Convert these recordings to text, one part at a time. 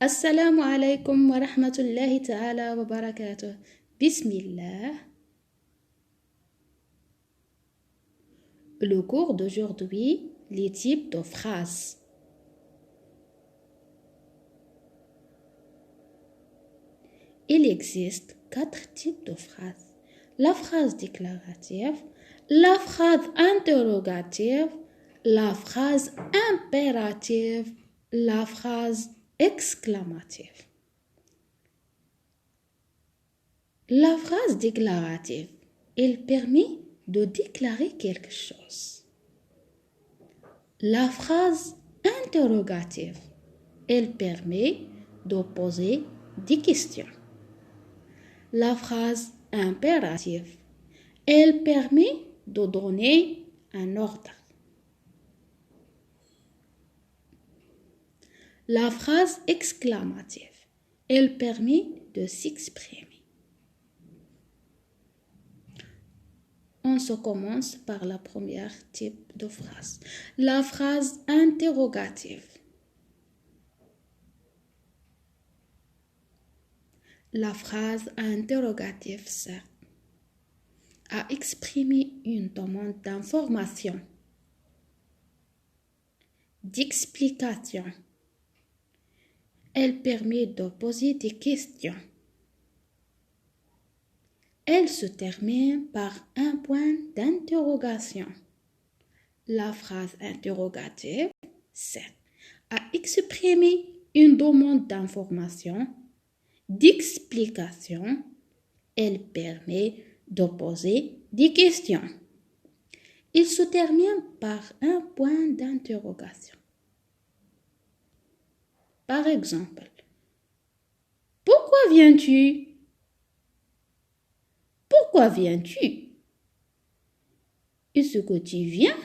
Assalamu alaikum wa rahmatullahi ta'ala wa barakatuh. Bismillah. Le cours d'aujourd'hui, les types de phrases. Il existe 4 types de phrases. La phrase déclarative, la phrase interrogative, la phrase impérative, la phrase exclamative. La phrase déclarative, elle permet de déclarer quelque chose. La phrase interrogative, elle permet de poser des questions. La phrase impérative, elle permet de donner un ordre. La phrase exclamative, elle permet de s'exprimer. On se commence par la première type de phrase, la phrase interrogative. La phrase interrogative sert à exprimer une demande d'information, d'explication. Elle permet de poser des questions. Elle se termine par un point d'interrogation. La phrase interrogative sert à exprimer une demande d'information, d'explication. Elle permet de poser des questions. Il se termine par un point d'interrogation. Par exemple, pourquoi viens-tu? Pourquoi viens-tu? Est-ce que tu viens?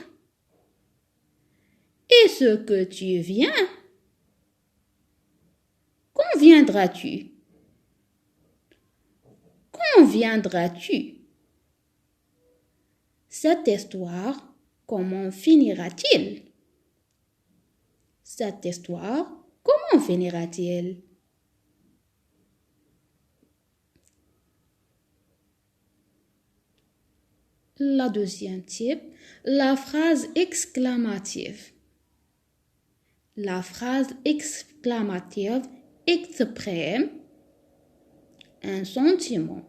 Est-ce que tu viens? Quand viendras-tu? Quand viendras-tu? Cette histoire, comment finira-t-il? Cette histoire, comment finira-t-il? La deuxième type, la phrase exclamative. La phrase exclamative exprime un sentiment,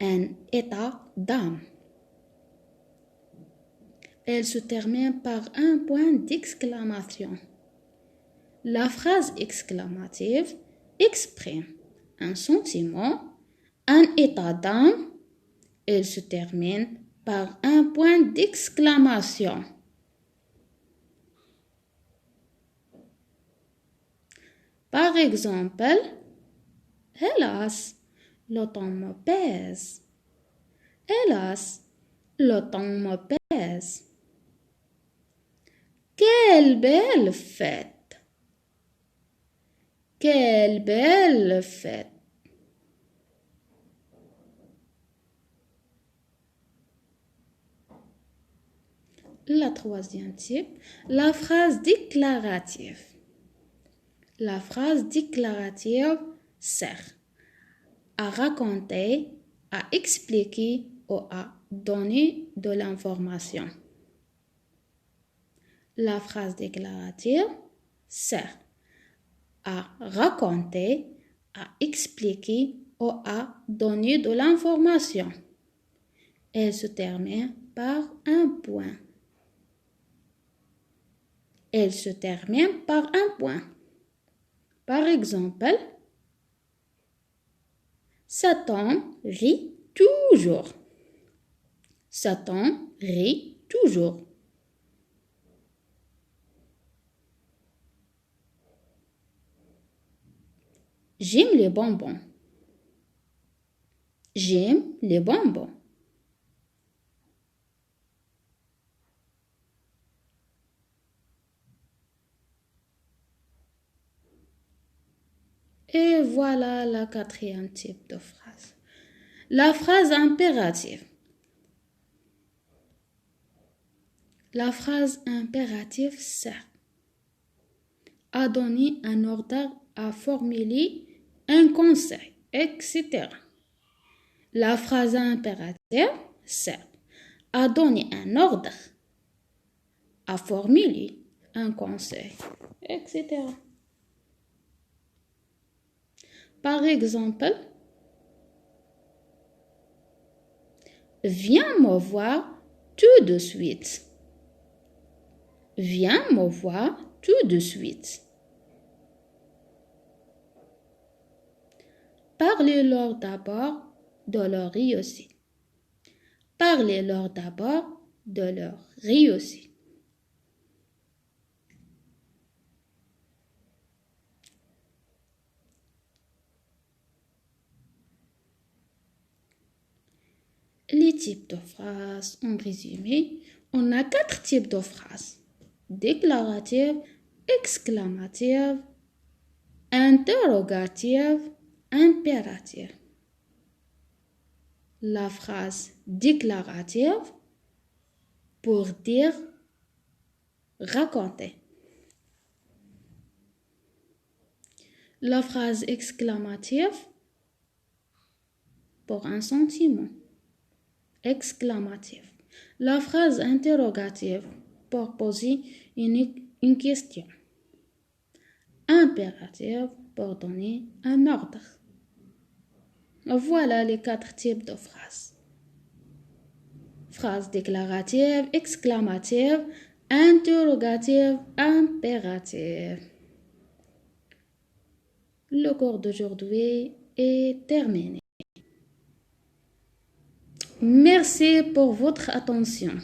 un état d'âme. Elle se termine par un point d'exclamation. La phrase exclamative exprime un sentiment, un état d'âme. Elle se termine par un point d'exclamation. Par exemple, hélas, le temps me pèse. Hélas, le temps me pèse. Quelle belle fête! Quelle belle fête! La troisième type, la phrase déclarative. La phrase déclarative sert à raconter, à expliquer ou à donner de l'information. La phrase déclarative sert à raconter, à expliquer ou à donner de l'information. Elle se termine par un point. Elle se termine par un point. Par exemple, Satan rit toujours. Satan rit toujours. J'aime les bonbons. J'aime les bonbons. Et voilà la quatrième type de phrase. La phrase impérative. La phrase impérative sert à donner un ordre, à formuler un conseil, etc. La phrase impérative sert à donner un ordre, à formuler un conseil, etc. Par exemple, viens me voir tout de suite. Viens me voir tout de suite. Parlez-leur d'abord de leur réussite. Parlez-leur d'abord de leur réussite. Les types de phrases, en résumé, on a 4 types de phrases. Déclarative, exclamative, interrogative, impérative. La phrase déclarative pour dire raconter. La phrase exclamative pour un sentiment. Exclamative. La phrase interrogative pour poser une question. Impérative pour donner un ordre. Voilà les 4 types de phrases. Phrase déclarative, exclamative, interrogative, impérative. Le cours d'aujourd'hui est terminé. Merci pour votre attention.